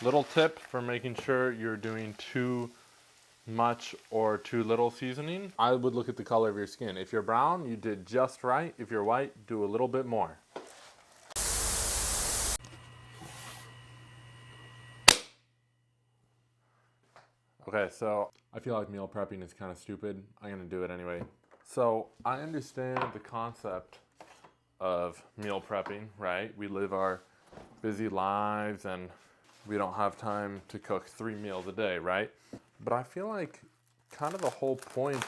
Little tip for making sure you're doing too much or too little seasoning. I would look at the color of your skin. If you're brown, you did just right. If you're white, do a little bit more. Okay, so I feel like meal prepping is kind of stupid. I'm gonna do it anyway. So I understand the concept of meal prepping, right? We live our busy lives and we don't have time to cook 3 meals a day, right? But I feel like kind of the whole point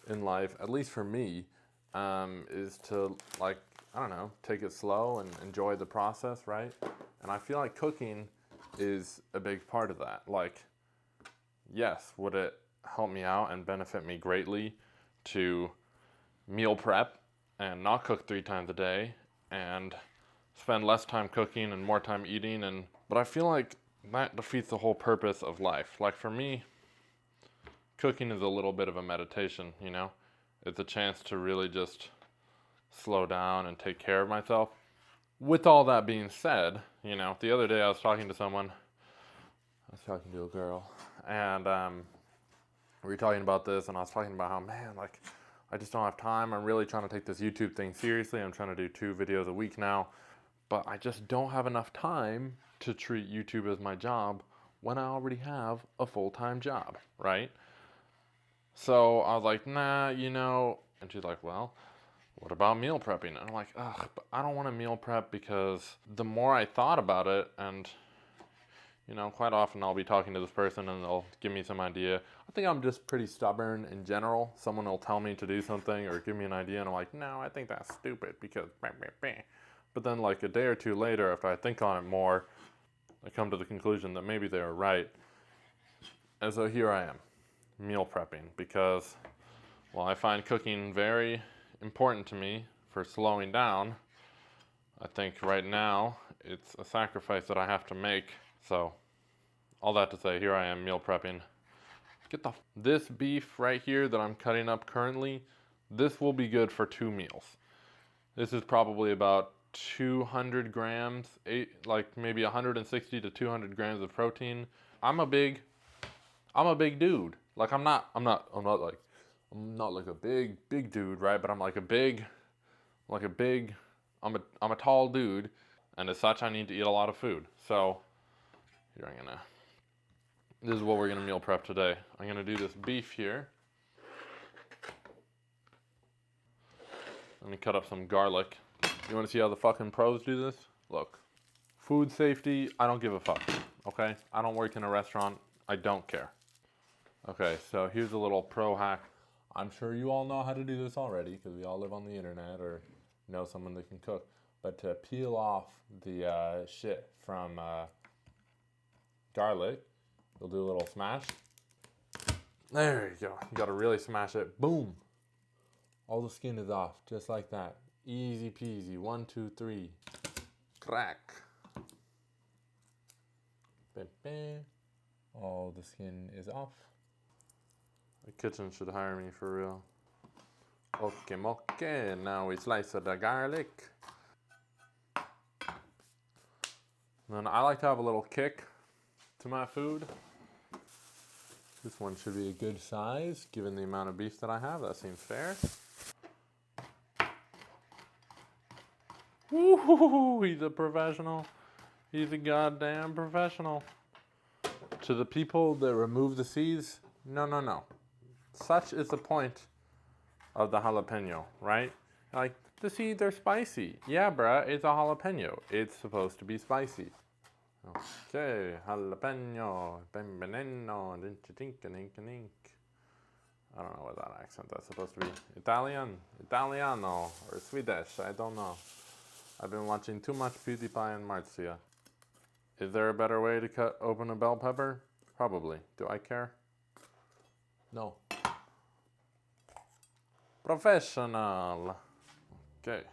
in life, at least for me, is to, like, I don't know, take it slow and enjoy the process, right? And I feel like cooking is a big part of that. Like, yes, would it help me out and benefit me greatly to meal prep and not cook 3 times a day and spend less time cooking and more time eating? But I feel like that defeats the whole purpose of life. Like, for me, cooking is a little bit of a meditation, you know? It's a chance to really just slow down and take care of myself. With all that being said, you know, the other day I was talking to a girl, and we were talking about this, and I was talking about how, man, like, I just don't have time. I'm really trying to take this YouTube thing seriously. I'm trying to do 2 videos a week now, but I just don't have enough time to treat YouTube as my job when I already have a full-time job, right? So I was like, nah, you know, and she's like, well, what about meal prepping? And I'm like, ugh, but I don't want to meal prep because the more I thought about it, and, you know, quite often I'll be talking to this person and they'll give me some idea. I think I'm just pretty stubborn in general. Someone will tell me to do something or give me an idea and I'm like, no, I think that's stupid because blah, blah, blah. But then, like, a day or 2 later, after I think on it more, I come to the conclusion that maybe they were right. And so here I am, meal prepping, because, well, I find cooking very important to me for slowing down. I think right now it's a sacrifice that I have to make. So, all that to say, here I am meal prepping. This beef right here that I'm cutting up currently, this will be good for 2 meals. This is probably about 200 grams, like maybe 160 to 200 grams of protein. I'm a big dude. Like, I'm not like a big dude, right? But I'm a tall dude, and as such, I need to eat a lot of food. So here this is what we're gonna meal prep today. I'm gonna do this beef here. Let me cut up some garlic. You wanna see how the fucking pros do this? Look, food safety, I don't give a fuck, okay? I don't work in a restaurant, I don't care. Okay, so here's a little pro hack. I'm sure you all know how to do this already because we all live on the internet or know someone that can cook. But to peel off the shit from garlic, you'll do a little smash. There you go. You gotta really smash it. Boom. All the skin is off, just like that. Easy peasy. 1, 2, 3. Crack. All the skin is off. The kitchen should hire me for real. Okay, now we slice the garlic. And then I like to have a little kick to my food. This one should be a good size, given the amount of beef that I have. That seems fair. Woo, he's a professional. He's a goddamn professional. To the people that remove the seeds, no. Such is the point of the jalapeno, right? Like, the seeds are spicy. Yeah, bruh, it's a jalapeno. It's supposed to be spicy. Okay, jalapeno, benveneno, dinka-dinka-dinka-dink. I don't know what that accent that's supposed to be. Italiano, or Swedish, I don't know. I've been watching too much PewDiePie and Marzia. Is there a better way to cut open a bell pepper? Probably. Do I care? No. Professional. Okay.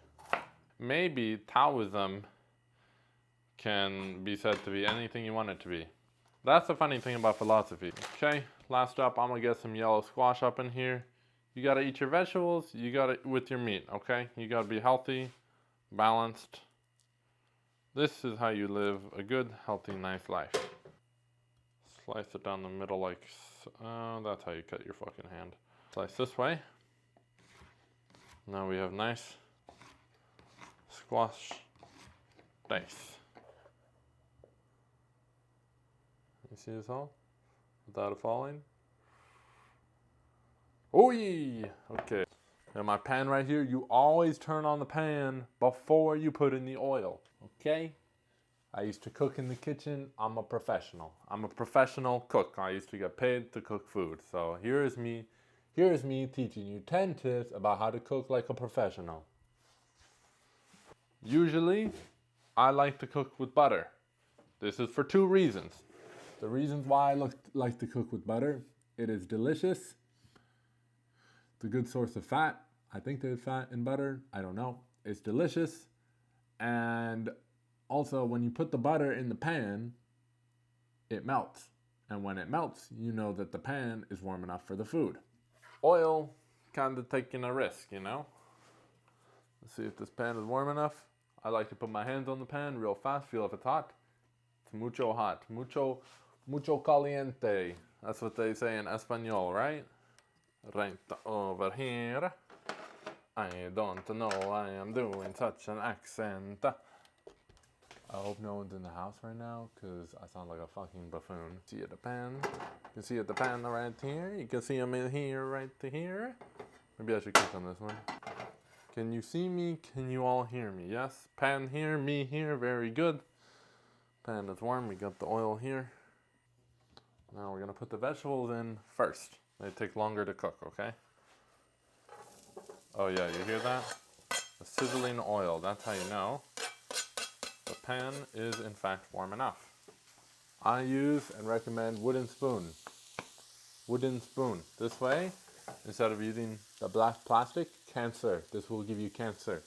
Maybe Taoism can be said to be anything you want it to be. That's the funny thing about philosophy. Okay, last up, I'm gonna get some yellow squash up in here. You gotta eat your vegetables, you gotta with your meat, okay? You gotta be healthy, balanced. This is how you live a good, healthy, nice life. Slice it down the middle like, that's how you cut your fucking hand. Slice this way. Now we have nice squash dice. You see this all? Without it falling? Oi! Okay. And my pan right here, you always turn on the pan before you put in the oil. Okay? I used to cook in the kitchen. I'm a professional. I'm a professional cook. I used to get paid to cook food. So here is me teaching you 10 tips about how to cook like a professional. Usually, I like to cook with butter. This is for 2 reasons. The reasons why I like to cook with butter, it is delicious. It's a good source of fat. I think there's fat in butter. I don't know. It's delicious. And also, when you put the butter in the pan, it melts. And when it melts, you know that the pan is warm enough for the food. Oil, kind of taking a risk, you know? Let's see if this pan is warm enough. I like to put my hands on the pan real fast, feel if it's hot. It's mucho hot. Mucho caliente. That's what they say in Espanol, right? Right over here. I don't know why I'm doing such an accent. I hope no one's in the house right now, because I sound like a fucking buffoon. See at the pan. You can see at the pan right here. You can see them in here, right to here. Maybe I should click on this one. Can you see me? Can you all hear me? Yes. Pan here, me here. Very good. Pan is warm. We got the oil here. Now we're going to put the vegetables in first. They take longer to cook, okay? Oh yeah, you hear that? The sizzling oil. That's how you know the pan is in fact warm enough. I use and recommend wooden spoon. Wooden spoon. This way, instead of using the black plastic, cancer. This will give you cancer.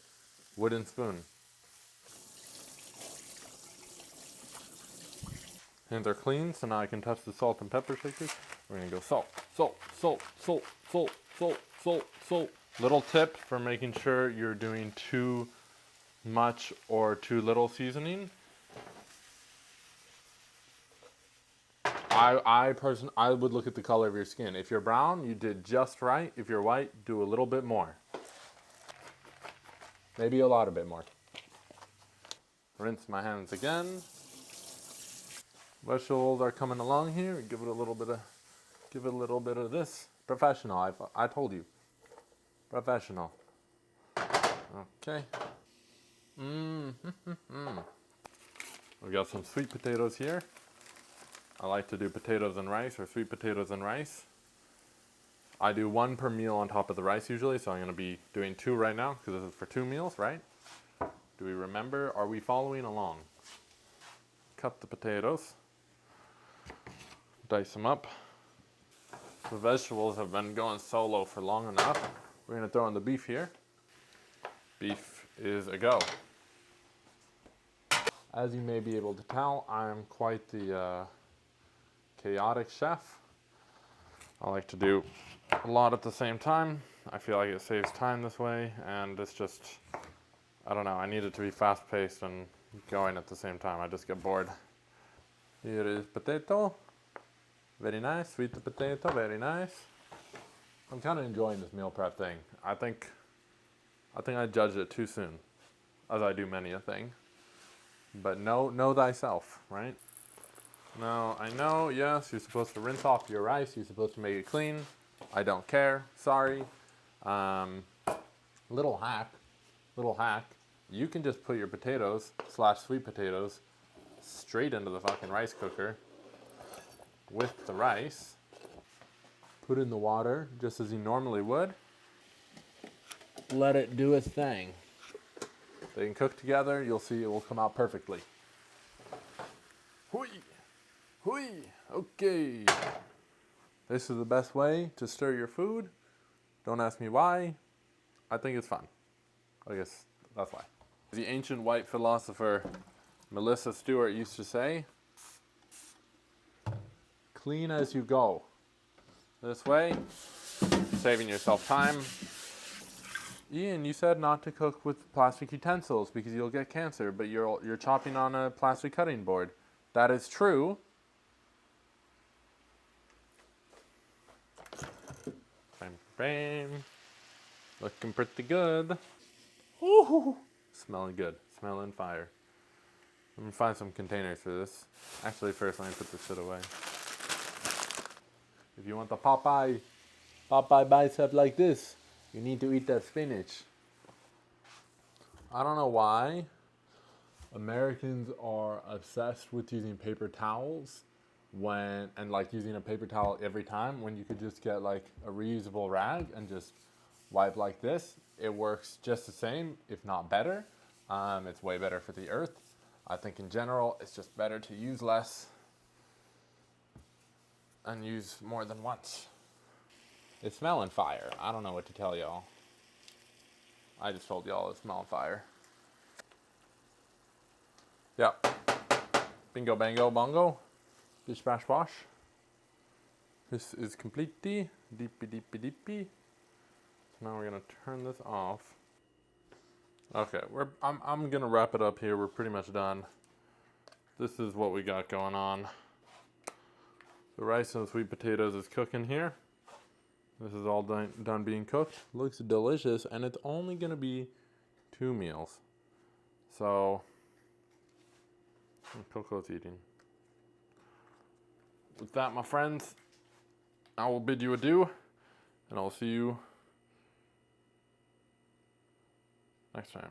Wooden spoon. Hands are clean, so now I can touch the salt and pepper shakers. We're gonna go salt, salt, salt, salt, salt, salt, salt, salt. Little tip for making sure you're doing too much or too little seasoning. I would look at the color of your skin. If you're brown, you did just right. If you're white, do a little bit more. Maybe a lot a bit more. Rinse my hands again. Vegetables are coming along here. Give it a little bit of this. Professional. I told you. Professional. Okay. We got some sweet potatoes here. I like to do potatoes and rice, or sweet potatoes and rice. I do 1 per meal on top of the rice usually, so I'm going to be doing 2 right now because this is for 2 meals, right? Do we remember? Are we following along? Cut the potatoes. Dice them up. The vegetables have been going solo for long enough. We're going to throw in the beef here. Beef is a go. As you may be able to tell, I'm quite the chaotic chef. I like to do a lot at the same time. I feel like it saves time this way, and it's just, I don't know, I need it to be fast-paced and going at the same time. I just get bored. Here is potato. Very nice. Sweet potato, very nice. I'm kind of enjoying this meal prep thing. I think I judged it too soon, as I do many a thing. But know thyself, right? Now, I know, yes, you're supposed to rinse off your rice. You're supposed to make it clean. I don't care. Sorry. Little hack. You can just put your potatoes / sweet potatoes straight into the fucking rice cooker with the rice. Put in the water just as you normally would. Let it do its thing. They can cook together. You'll see it will come out perfectly. Hui! Hui! Okay. This is the best way to stir your food. Don't ask me why. I think it's fun. I guess that's why. The ancient white philosopher Melissa Stewart used to say, clean as you go. This way, saving yourself time. Ian, you said not to cook with plastic utensils because you'll get cancer, but you're chopping on a plastic cutting board. That is true. Bam. Looking pretty good. Ooh, smelling good. Smelling fire. Let me find some containers for this. Actually, first let me put this shit away. If you want the Popeye bicep like this, you need to eat that spinach. I don't know why Americans are obsessed with using paper towels and like using a paper towel every time when you could just get like a reusable rag and just wipe like this. It works just the same, if not better. It's way better for the earth. I think in general, it's just better to use less and use more than once. It's smelling fire. I don't know what to tell y'all. I just told y'all it's smelling fire. Yep. Bingo, bango, bongo. Bish, bash, bosh. This is completely deepy. So now we're gonna turn this off. Okay, I'm gonna wrap it up here. We're pretty much done. This is what we got going on. The rice and the sweet potatoes is cooking here. This is all done being cooked. Looks delicious, and it's only gonna be 2 meals. So, Coco's eating. With that, my friends, I will bid you adieu, and I'll see you next time.